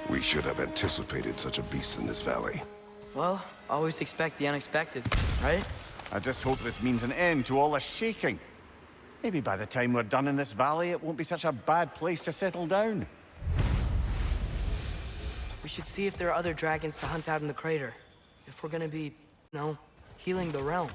We should have anticipated such a beast in this valley. Well, always expect the unexpected, right? I just hope this means an end to all this shaking. Maybe by the time we're done in this valley, it won't be such a bad place to settle down. We should see if there are other dragons to hunt out in the crater. If we're gonna be, healing the realm.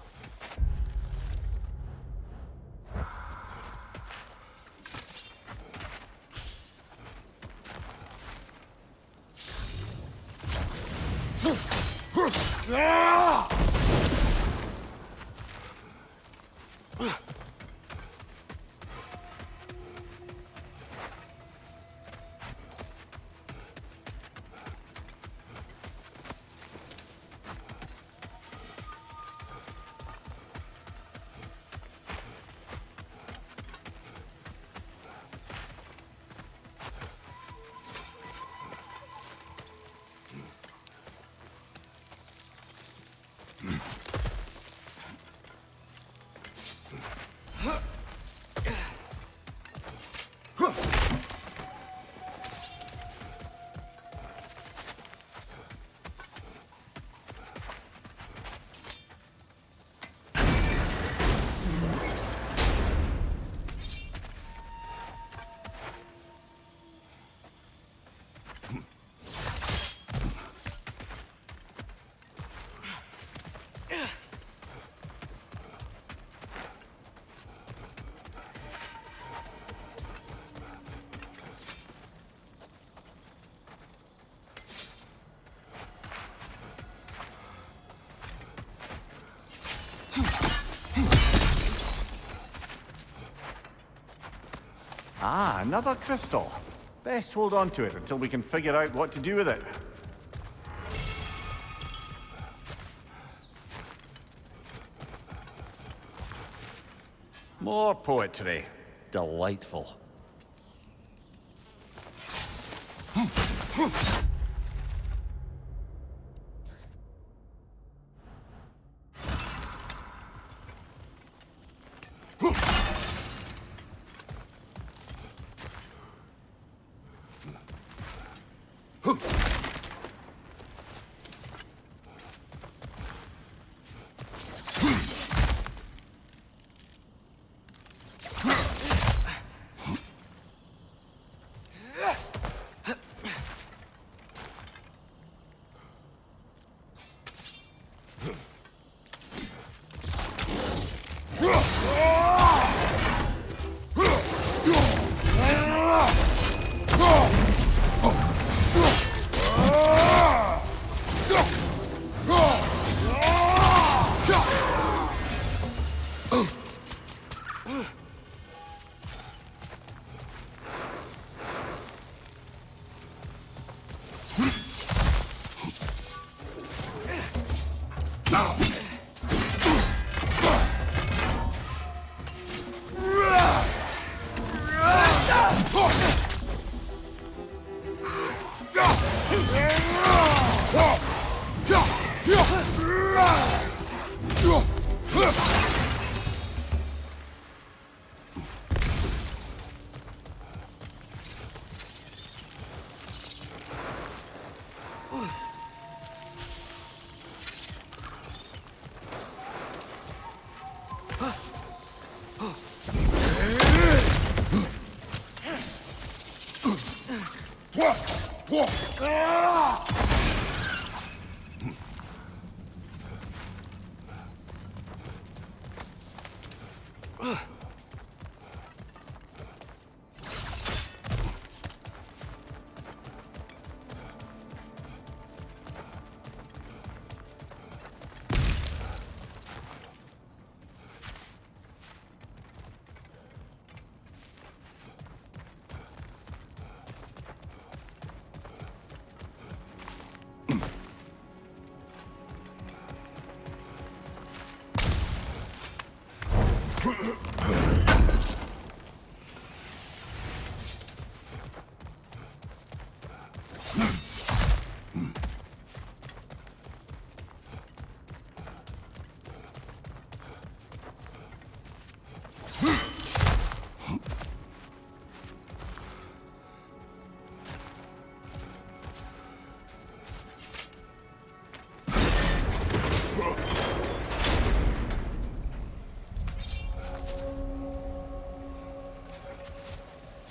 Ah, another crystal. Best hold on to it until we can figure out what to do with it. More poetry. Delightful.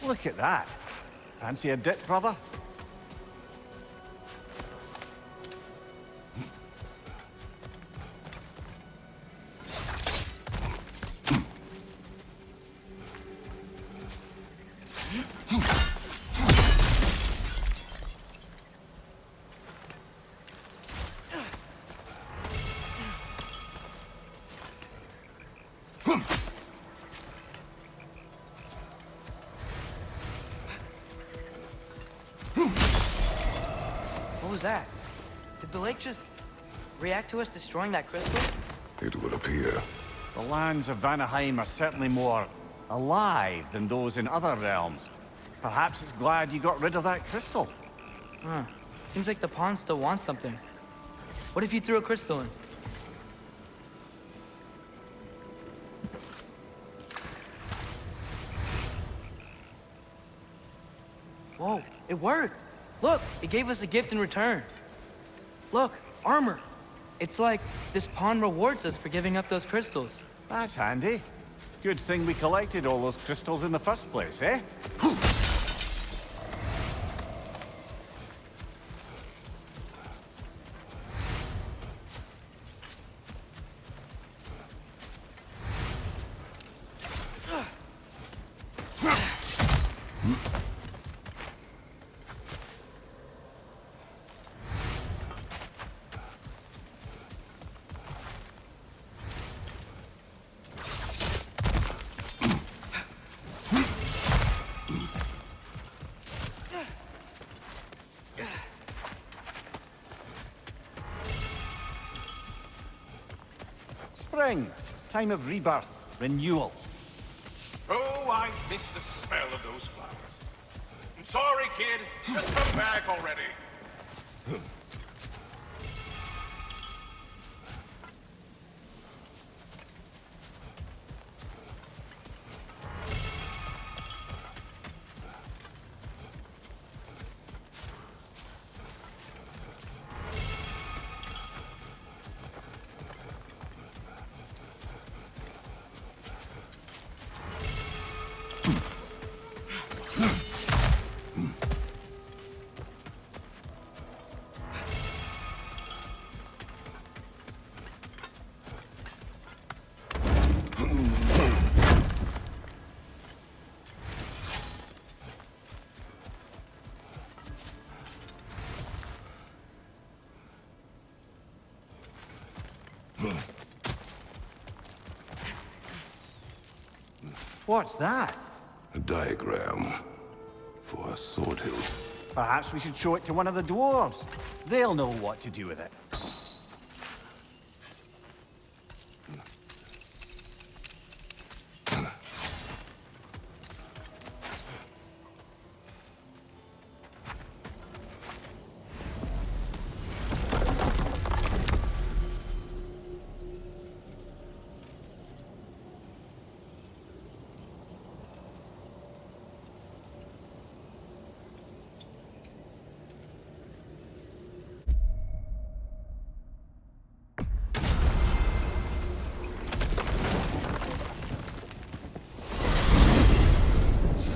Look at that. Fancy a dip, brother? What was that? Did the lake just react to us destroying that crystal? It will appear. The lands of Vanaheim are certainly more alive than those in other realms. Perhaps it's glad you got rid of that crystal. Huh. Seems like the pond still wants something. What if you threw a crystal in? Whoa, it worked! Look, it gave us a gift in return. Look, armor. It's like this pond rewards us for giving up those crystals. That's handy. Good thing we collected all those crystals in the first place, eh? Spring. Time of rebirth. Renewal. Oh, I've missed the smell of those flowers. I'm sorry, kid. Just come back already. What's that? A diagram for a sword hilt. Perhaps we should show it to one of the dwarves. They'll know what to do with it.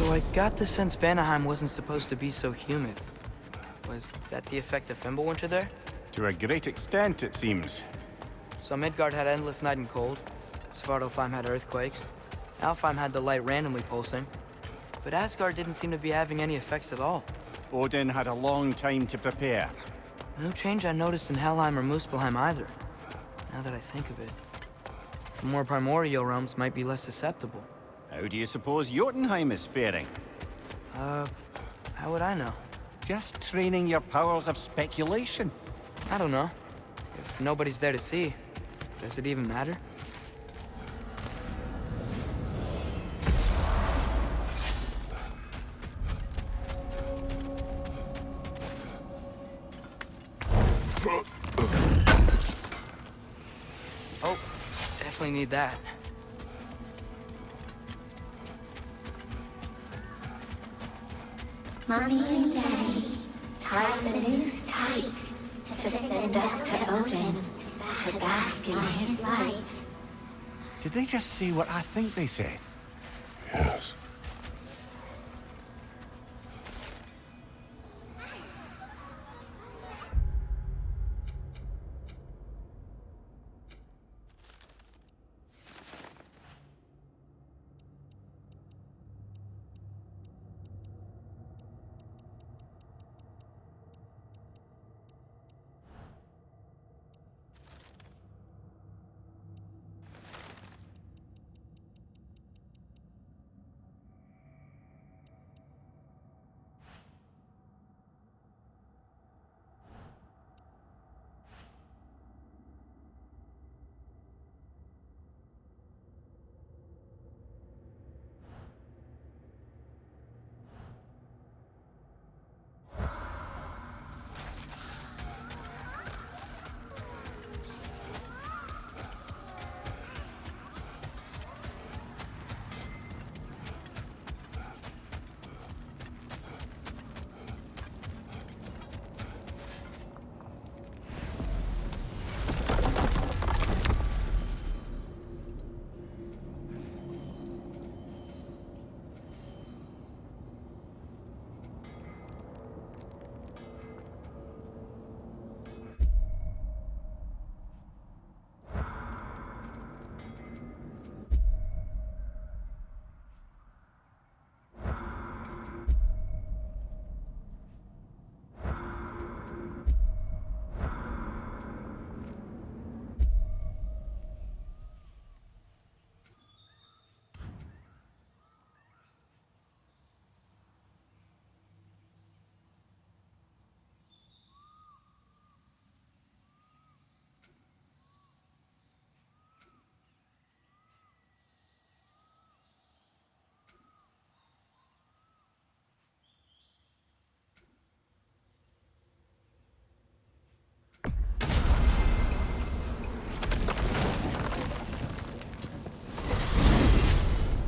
So I got the sense Vanaheim wasn't supposed to be so humid. Was that the effect of Fimbulwinter there? To a great extent, it seems. So Midgard had endless night and cold. Svartalfheim had earthquakes. Alfheim had the light randomly pulsing. But Asgard didn't seem to be having any effects at all. Odin had a long time to prepare. No change I noticed in Helheim or Muspelheim either. Now that I think of it. The more primordial realms might be less susceptible. How do you suppose Jotunheim is faring? How would I know? Just training your powers of speculation. I don't know. If nobody's there to see, does it even matter? need that. Mommy and Daddy tied the noose tight to send us to Odin to bask in his light. Did they just say what I think they said? Yes.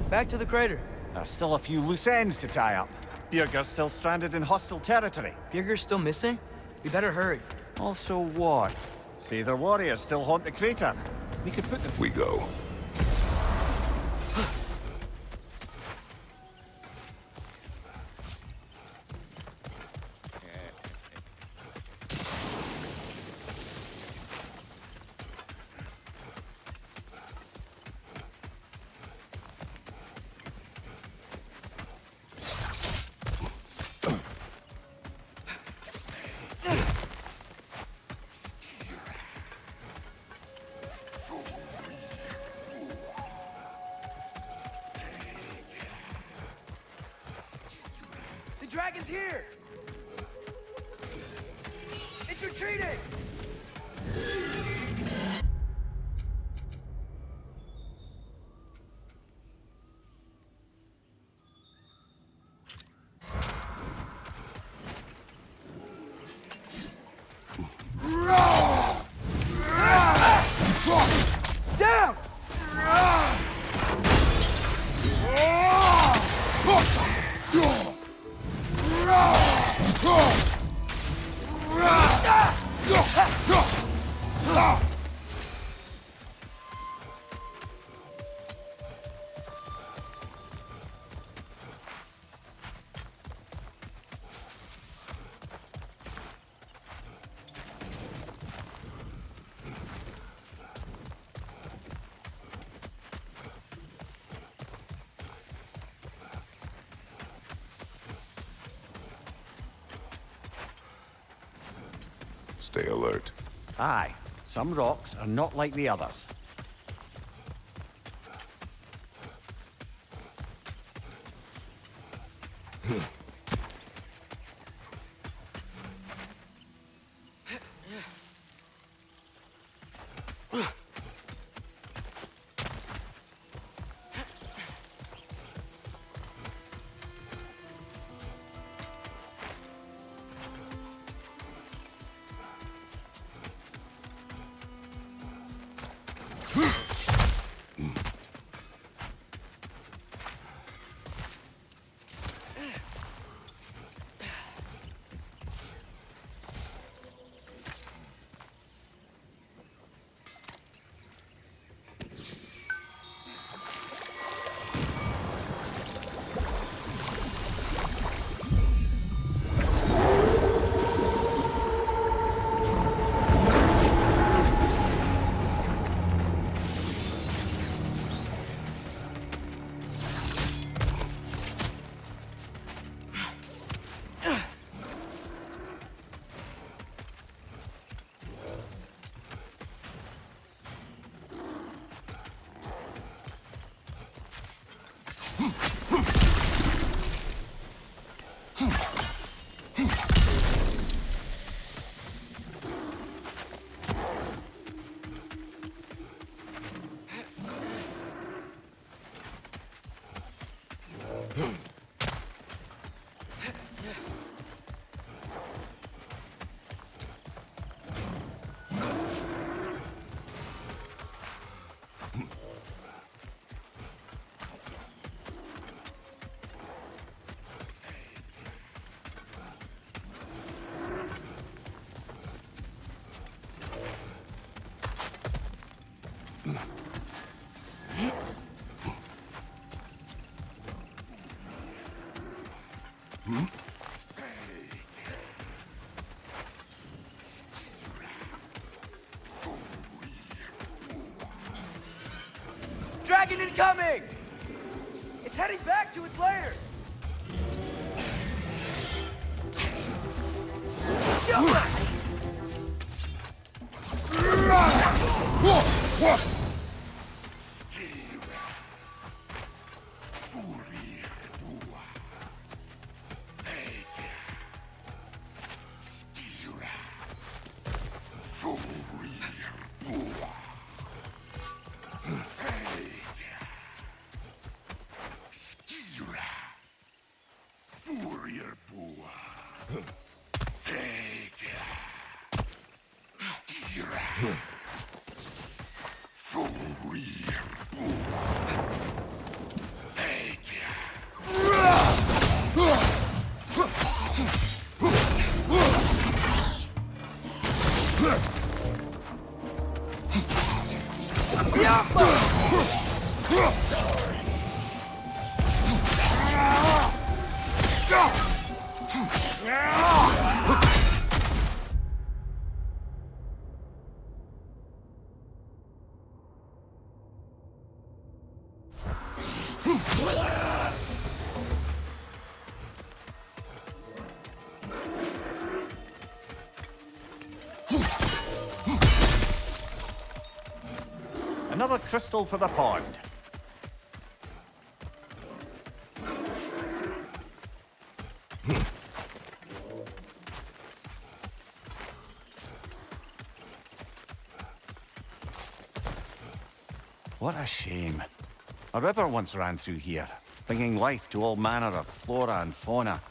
Back to the crater. There's still a few loose ends to tie up. Björger's still stranded in hostile territory. Björger's still missing? We better hurry. Also what? Say their warriors still haunt the crater. We could put them... We go. The dragon's here! It's retreating! Down! Stay alert. Aye, some rocks are not like the others. Dragon incoming! It's heading back to its lair! Another crystal for the pond. What a shame. A river once ran through here, bringing life to all manner of flora and fauna.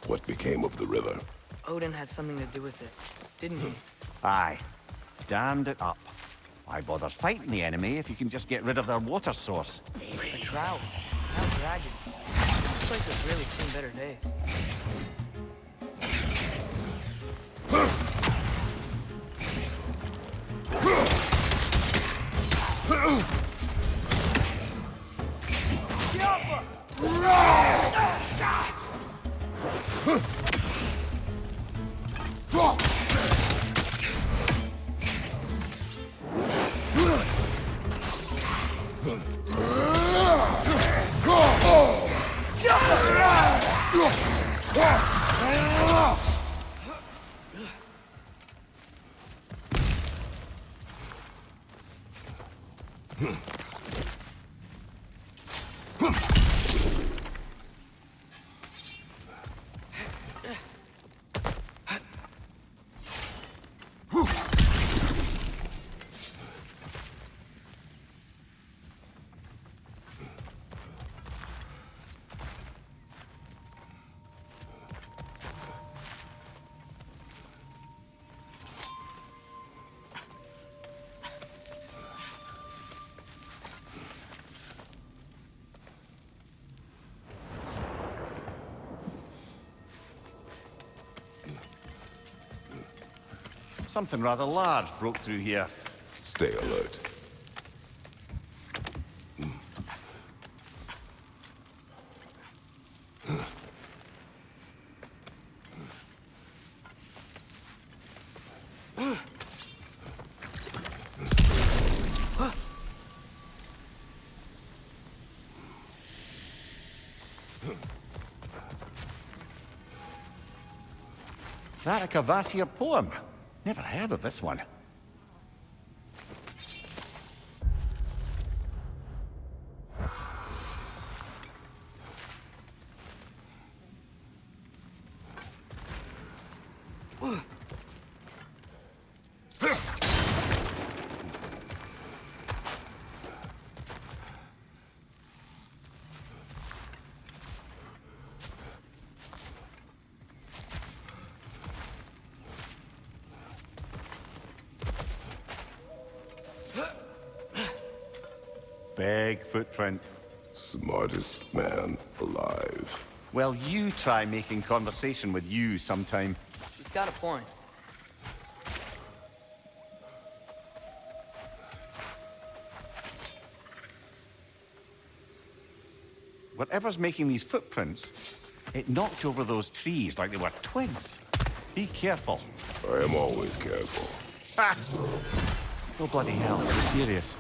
What became of the river? Odin had something to do with it, didn't he? Aye. Dammed it up. Why bother fighting the enemy if you can just get rid of their water source? A trout. Now dragon. This place has really seen better days. Something rather large broke through here. Stay alert. Is that a Cavassier poem? Never heard of this one. big footprint. Smartest man alive. Well, you try making conversation with you sometime. He's got a point. Whatever's making these footprints, it knocked over those trees like they were twigs. Be careful. I am always careful. Ah! Oh, bloody hell, are you serious?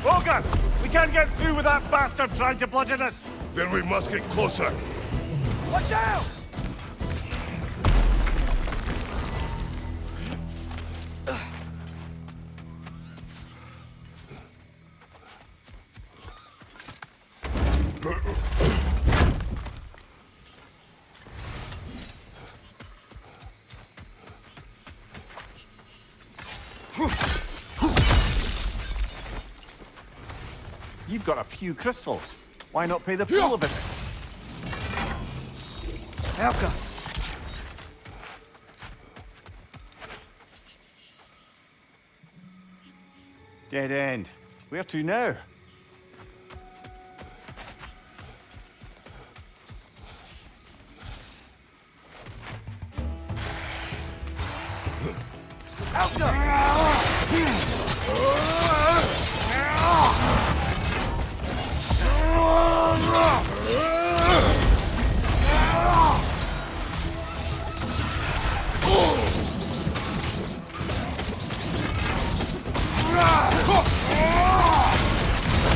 Logan! We can't get through with that bastard trying to bludgeon us! Then we must get closer. Watch out! You've got a few crystals. Why not pay the fool a visit? Elka! Dead end. Where to now?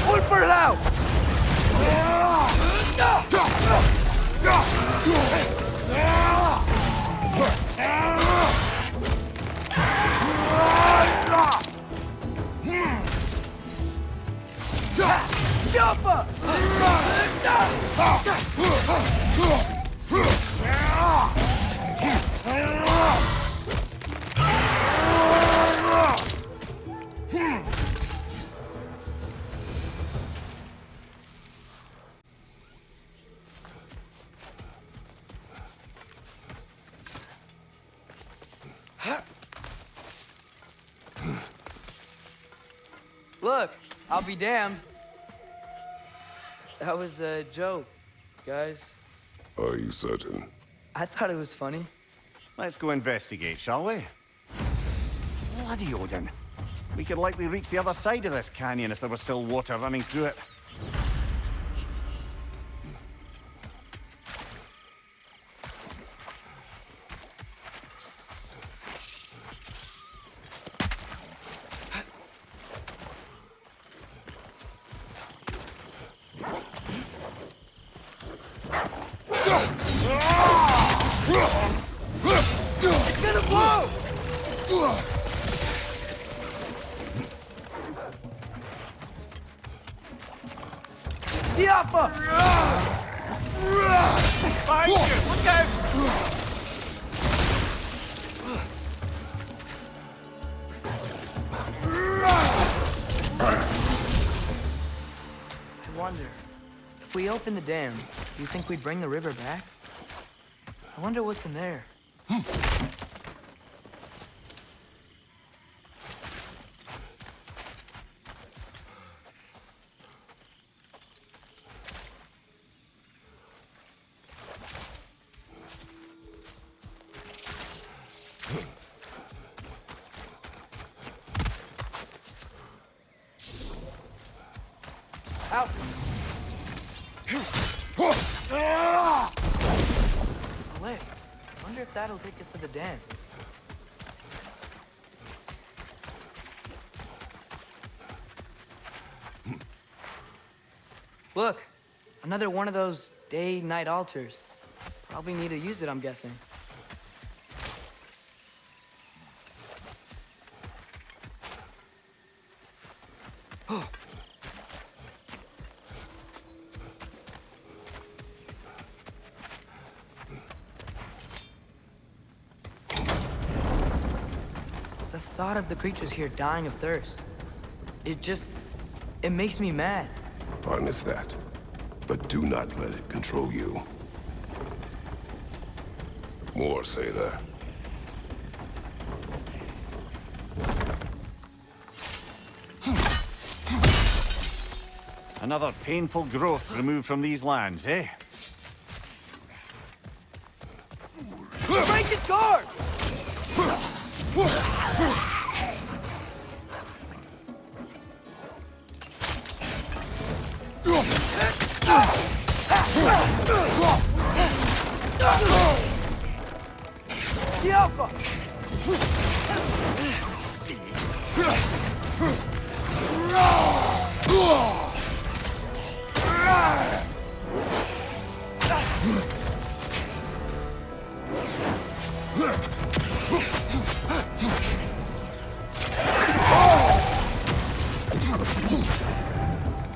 One for now! Jumper! Look, I'll be damned. That was a joke, guys. Are you certain? I thought it was funny. Let's go investigate, shall we? Bloody Odin. We could likely reach the other side of this canyon if there was still water running through it. It's gonna blow! The Alpha! Behind you! Look out! I wonder, if we open the dam, do you think we'd bring the river back? I wonder what's in there. Out! A lift. I wonder if that'll take us to the dam. Look, another one of those day-night altars. Probably need to use it, I'm guessing. thought of the creatures here dying of thirst, it makes me mad. Harness that. But do not let it control you. More, Sailor. Another painful growth removed from these lands, eh? Break its guard! The Alpha!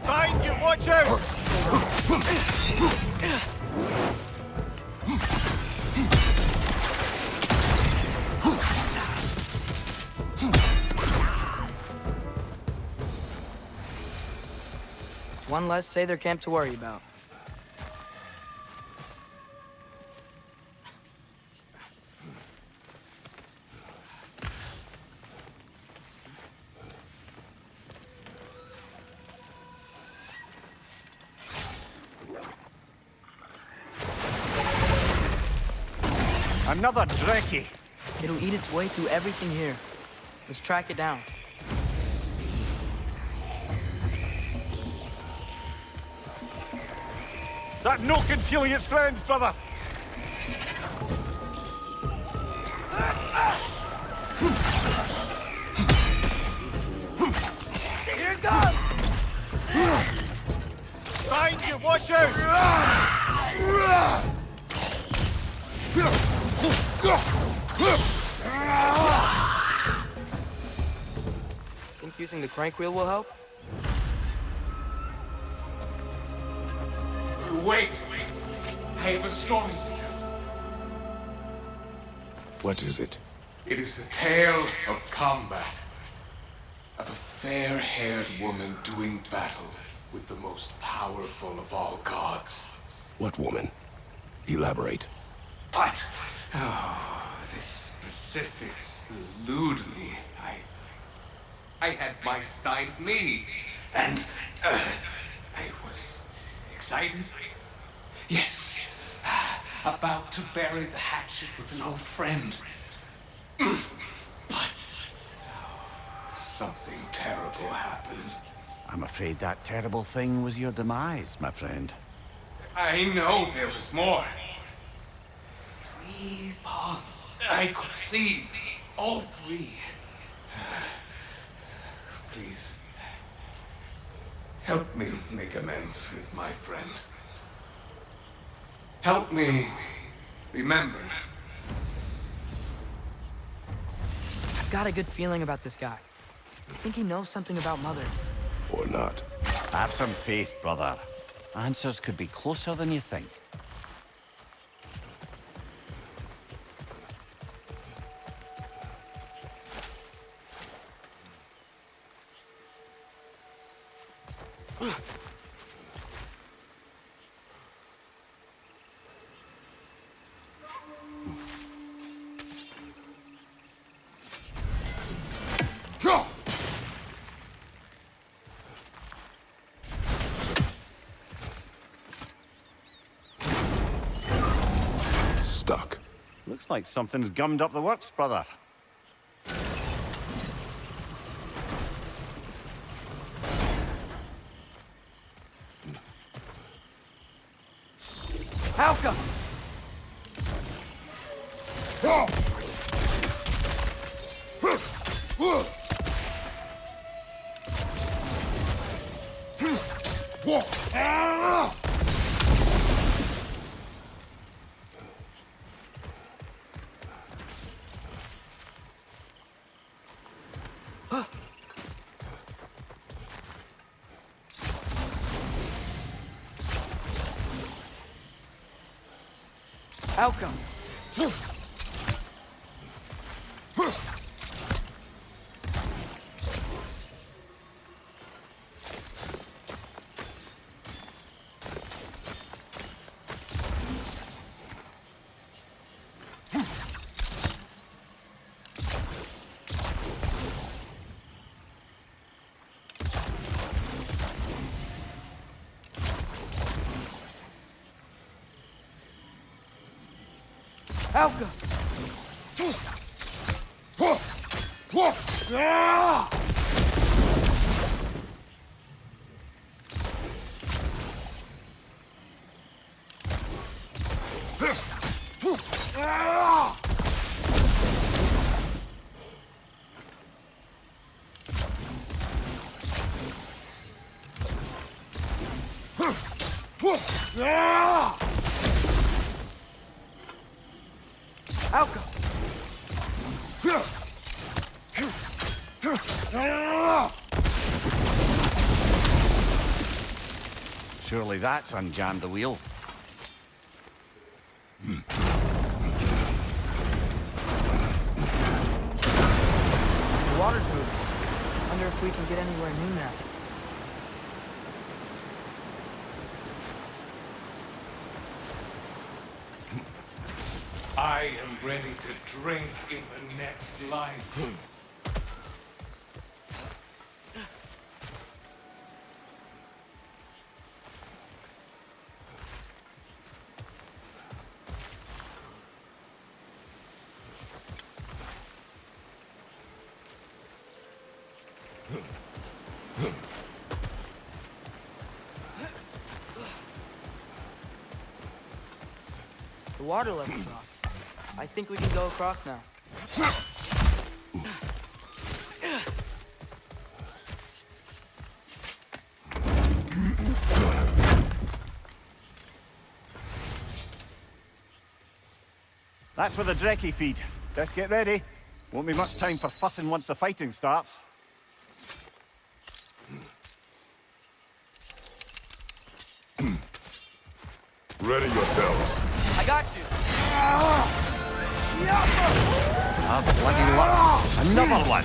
Behind you, watch out! One less Sather camp to worry about. Another Drekkie! It'll eat its way through everything here. Let's track it down. That no concealing its friends, brother! Here it comes! Behind you, watch out! Think using the crank wheel will help? Wait! I have a story to tell. What is it? It is a tale of combat. Of a fair-haired woman doing battle with the most powerful of all gods. What woman? Elaborate. But, the specifics elude me. I had my side me, and I was excited. Yes, about to bury the hatchet with an old friend. But something terrible happened. I'm afraid that terrible thing was your demise, my friend. I know there was more. 3 ponds. I could see all 3. Please, help me make amends with my friend. Help me remember. I've got a good feeling about this guy. I think he knows something about Mother. Or not. Have some faith, brother. Answers could be closer than you think. Stuck. Looks like something's gummed up the works, brother. Halka! Outcome. Alka! Alka! Surely that's unjammed the wheel. The water's moving. Wonder if we can get anywhere new now. I am ready to drink in the next life. The water level's off. I think we can go across now. That's where the Drekkie feed. Let's get ready. Won't be much time for fussing once the fighting starts. Ready yourselves. I got you! Ah, bloody luck. Another one.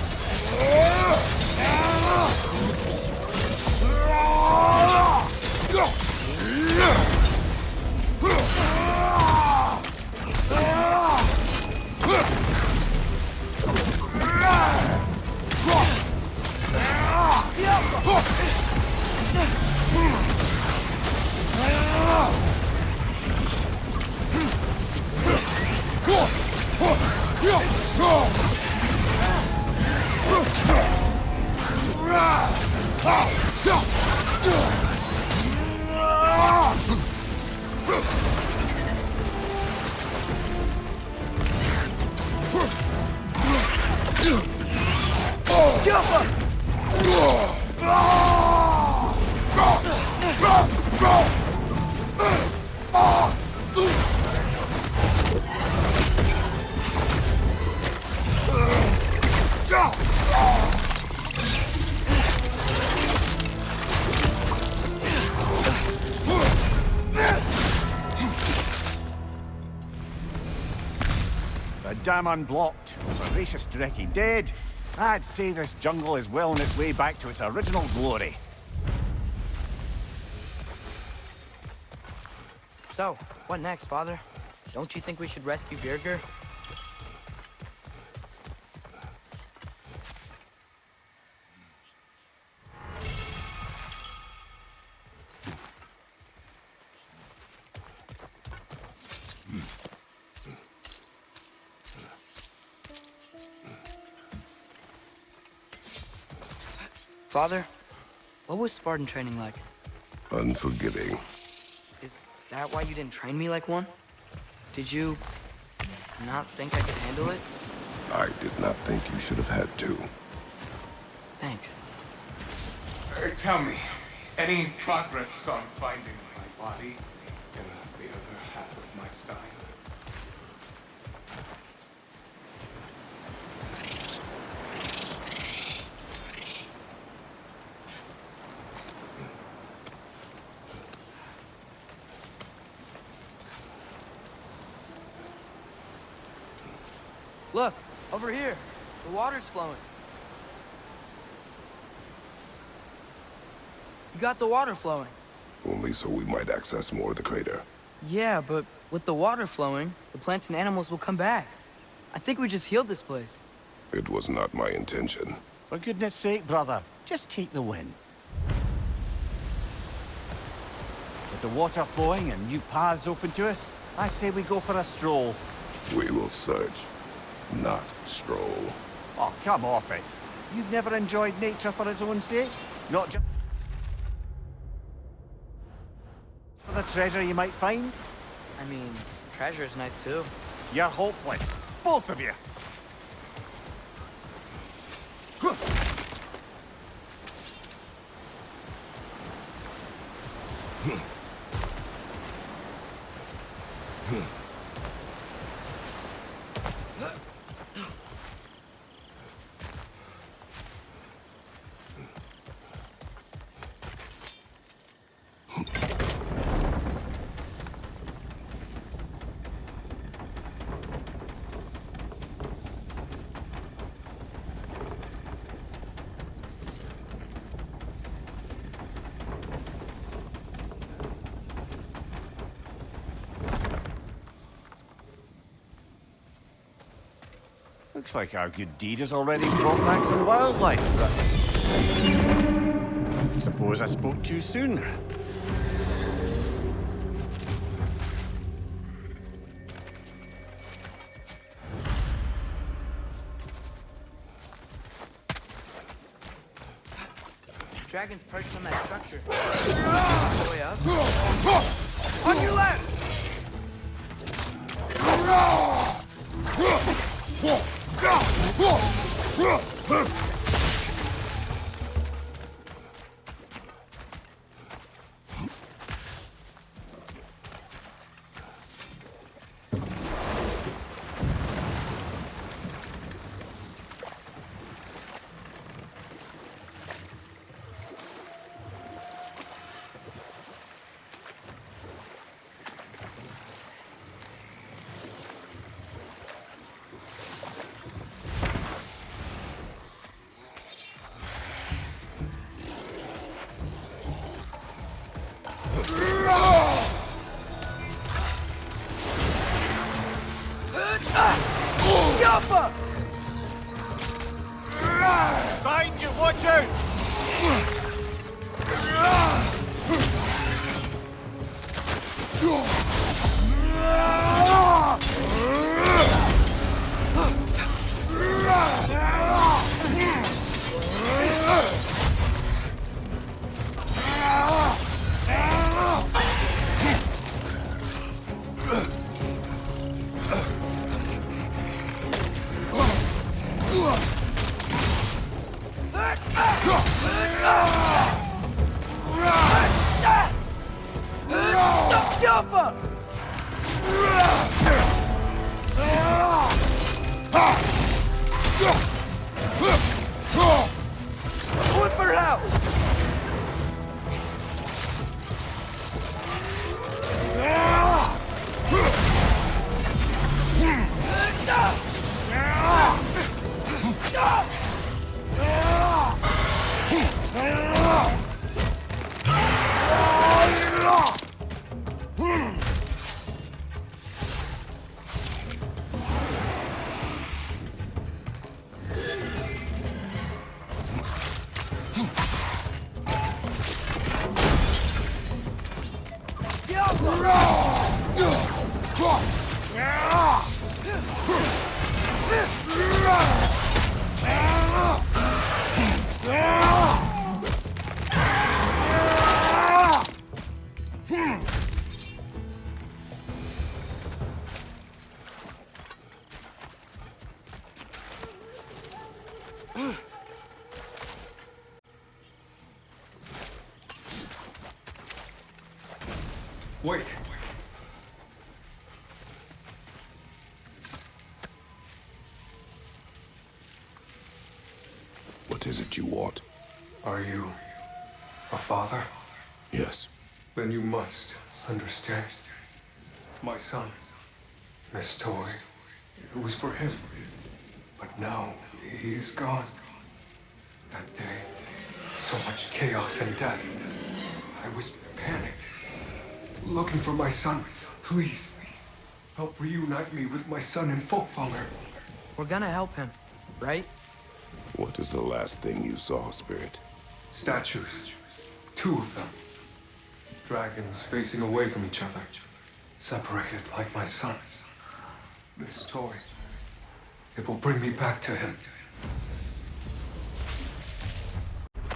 The dam unblocked. Voracious Drekkie dead. I'd say this jungle is well on its way back to its original glory. So, what next, Father? Don't you think we should rescue Birger? Father, what was Spartan training like? Unforgiving. Is that why you didn't train me like one? Did you not think I could handle it? I did not think you should have had to. Thanks. Tell me, any progress on finding my body in the other half of my stein? Look, over here. The water's flowing. You got the water flowing. Only so we might access more of the crater. Yeah, but with the water flowing, the plants and animals will come back. I think we just healed this place. It was not my intention. For goodness sake, brother, just take the win. With the water flowing and new paths open to us, I say we go for a stroll. We will search, not stroll. Oh, come off it. You've never enjoyed nature for its own sake? Not just for the treasure you might find? I mean, treasure's nice too. You're hopeless. Both of you. Looks like our good deed has already brought back some wildlife, but... Suppose I spoke too soon. Dragon's perched on that structure. All the way up. On your left! Find you, watch out! Wait. What is it you want? Are you a father? Yes. Then you must understand. My son, this toy, it was for him. But now he's gone. That day, so much chaos and death. I was panicked. Looking for my son. Please, help reunite me with my son in Folkvanger. We're gonna help him, right? What is the last thing you saw, Spirit? Statues. 2 of them. Dragons facing away from each other. Separated like my son. This toy, it will bring me back to him.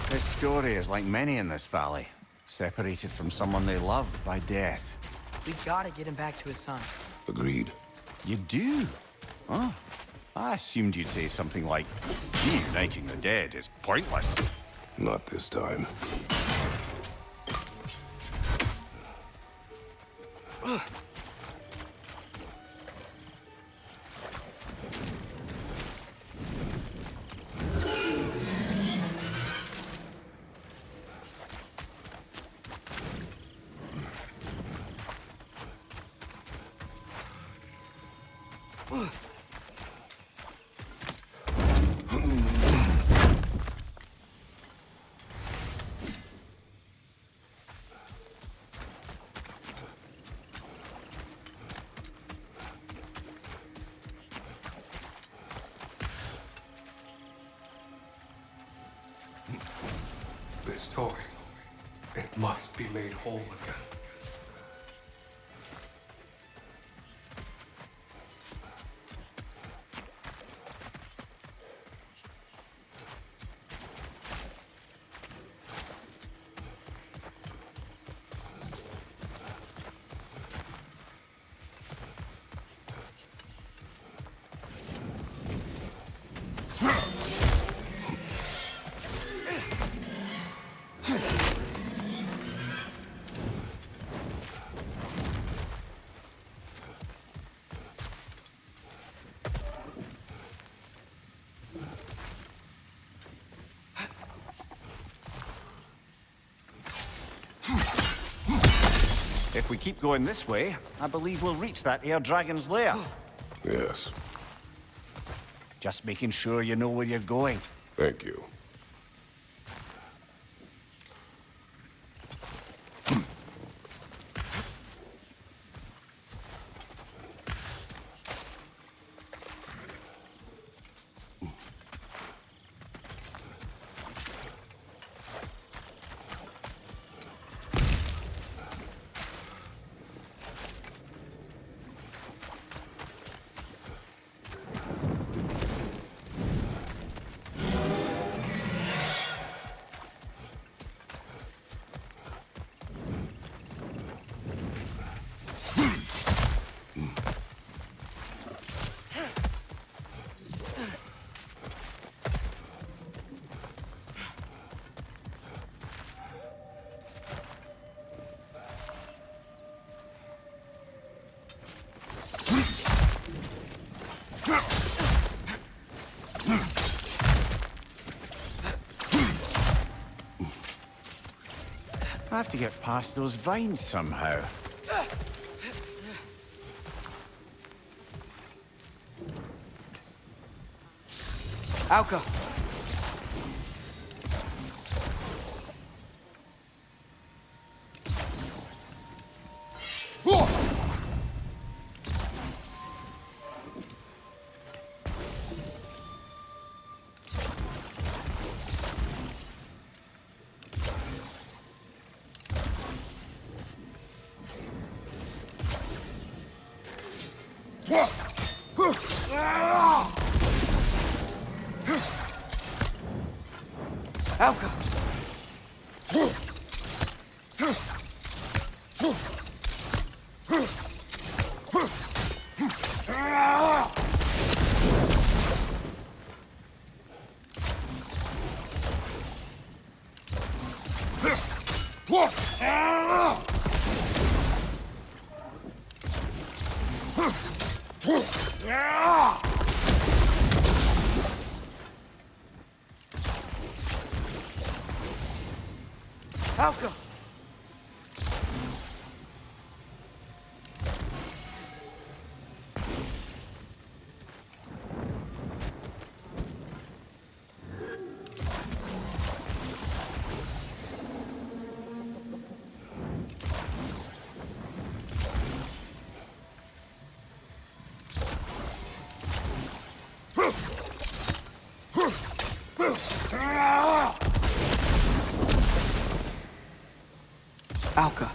His story is like many in this valley, separated from someone they love by death. We gotta get him back to his son. Agreed. You do? Oh, I assumed you'd say something like, reuniting the dead is pointless. Not this time. This toy, it must be made whole again. If we keep going this way, I believe we'll reach that air dragon's lair. Yes. Just making sure you know where you're going. Thank you. I have to get past those vines somehow. Alka! Alka! Alka! Alka.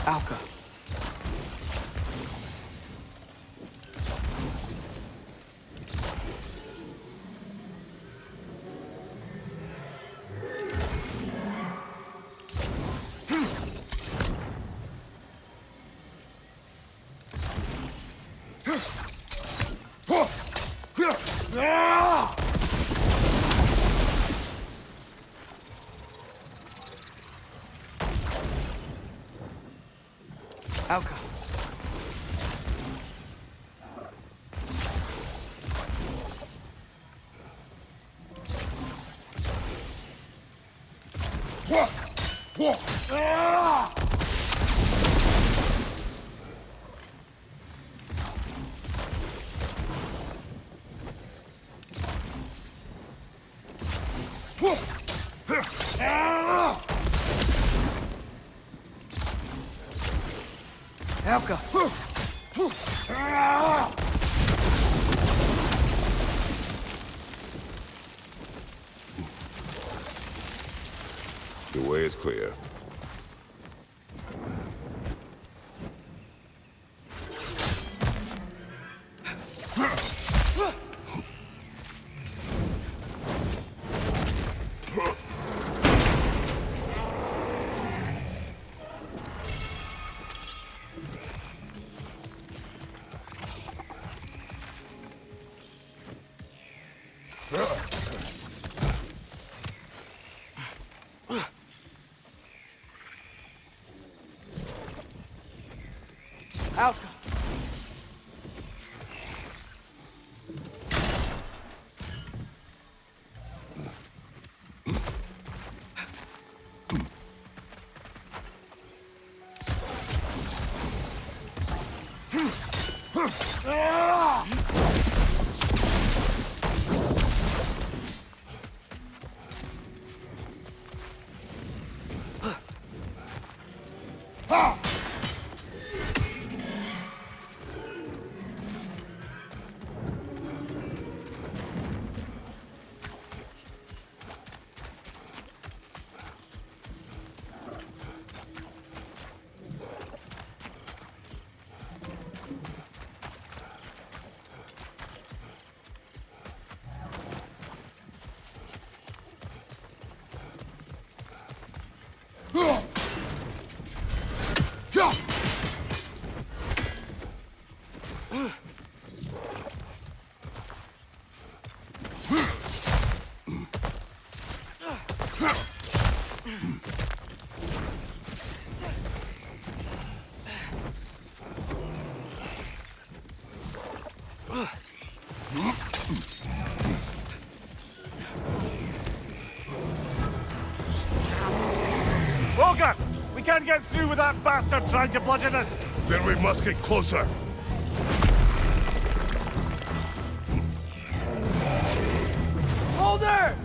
Alka. Alka. Alka. The way is clear. Alka. Bogus! We can't get through with that bastard trying to bludgeon us! Then we must get closer. Hold her!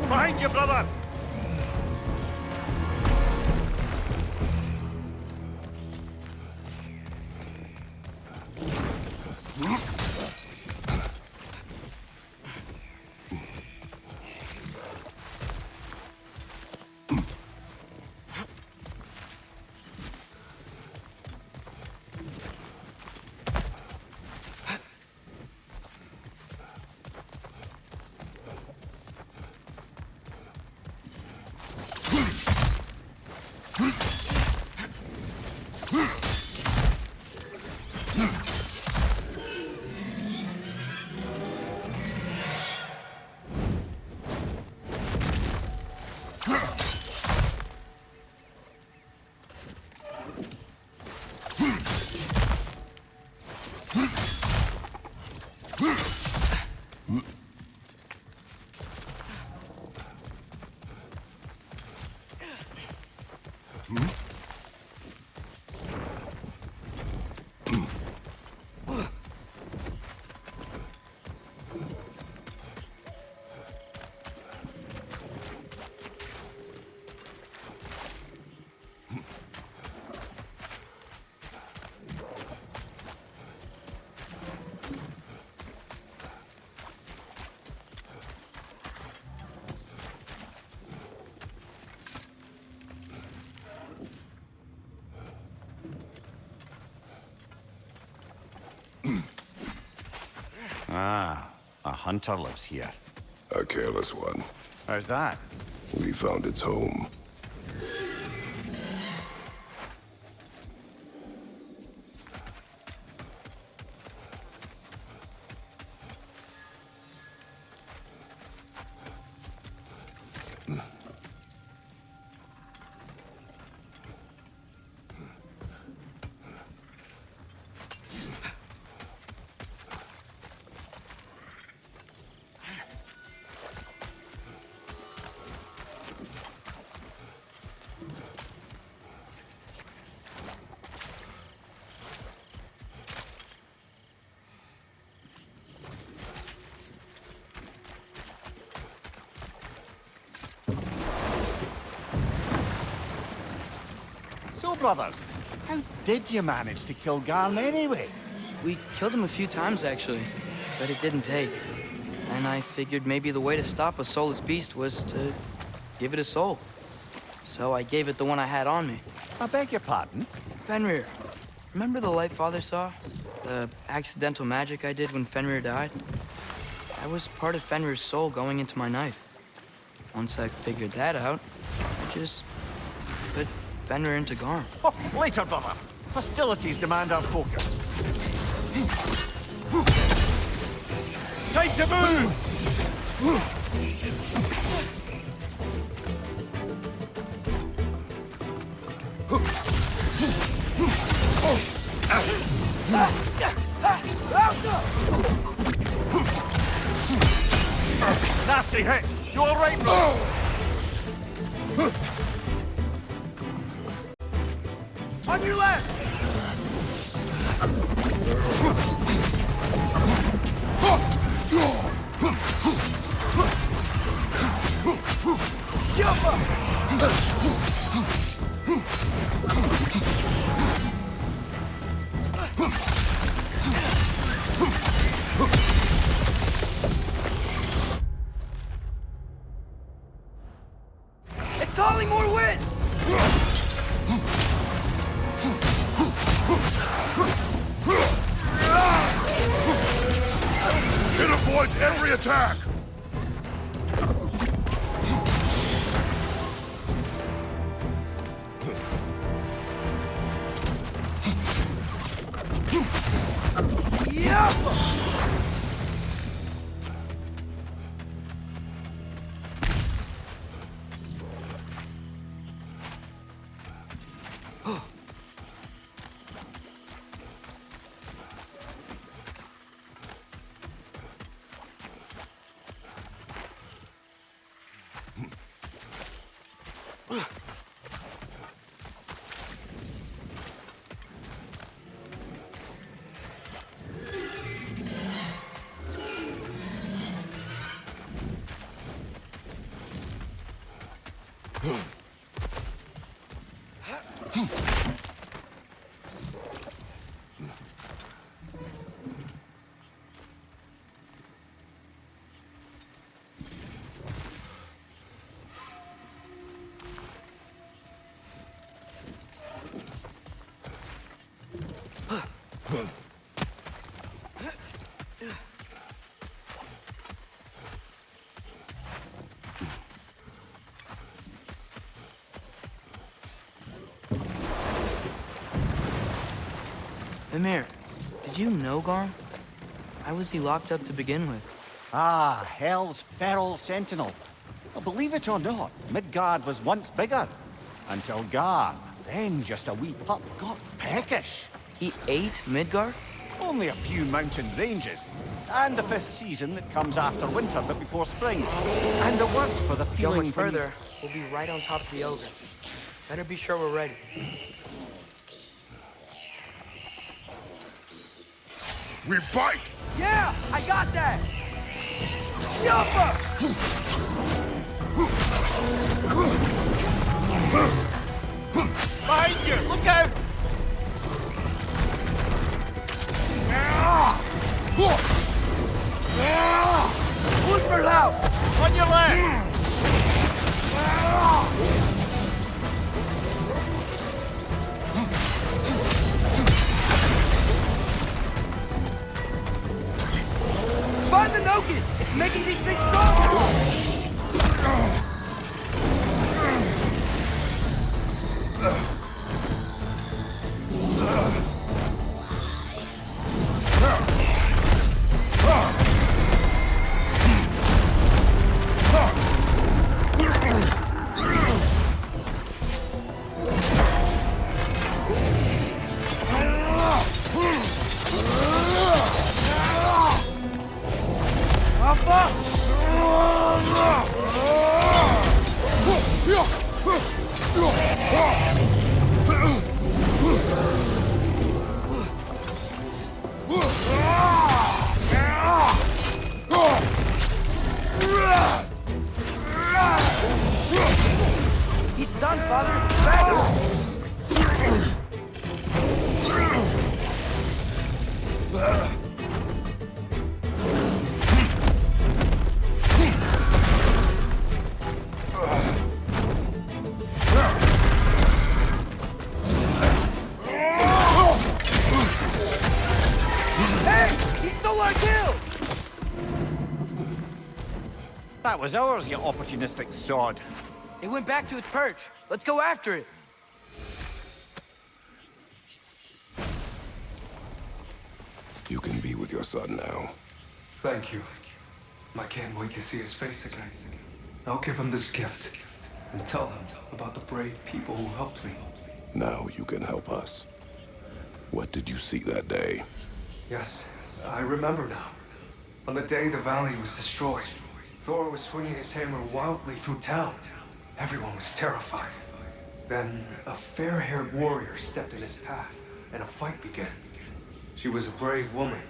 Behind you, brother! Ah, a hunter lives here. A careless one. How's that? We found its home. So, brothers, how did you manage to kill Garn anyway? We killed him a few times, actually, but it didn't take. And I figured maybe the way to stop a soulless beast was to give it a soul. So I gave it the one I had on me. I beg your pardon? Fenrir, remember the light Father saw? The accidental magic I did when Fenrir died? That was part of Fenrir's soul going into my knife. Once I figured that out, I just put Fenrir into Garm. Oh, later, brother. Hostilities demand our focus. Time to move! Nasty hit! You all right, bro? On your left! Jump up! It's calling more wind! It avoids every attack! Mimir, did you know Garm? Why was he locked up to begin with? Ah, Hell's feral sentinel. Well, believe it or not, Midgard was once bigger. Until Garm, then just a wee pup, got peckish. He ate Midgard? Only a few mountain ranges. And the 5th season that comes after winter but before spring. And the word for the feeling... Going further, we'll be right on top of the ogre. Better be sure we're ready. We fight! Yeah, I got that! Jump up! Behind you! Look out! Look for help! On your left! Noken! It's making these things stronger! He's stunned, Father! Back! Hey! He stole our kill! That was ours, you opportunistic sod. It went back to its perch. Let's go after it. You can be with your son now. Thank you. I can't wait to see his face again. I'll give him this gift and tell him about the brave people who helped me. Now you can help us. What did you see that day? Yes, I remember now. On the day the valley was destroyed, Thor was swinging his hammer wildly through town. Everyone was terrified. Then a fair-haired warrior stepped in his path, and a fight began. She was a brave woman.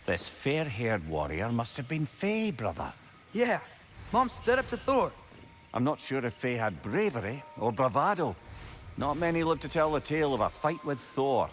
This fair-haired warrior must have been Faye, brother. Yeah, Mom stood up to Thor. I'm not sure if Faye had bravery or bravado. Not many live to tell the tale of a fight with Thor.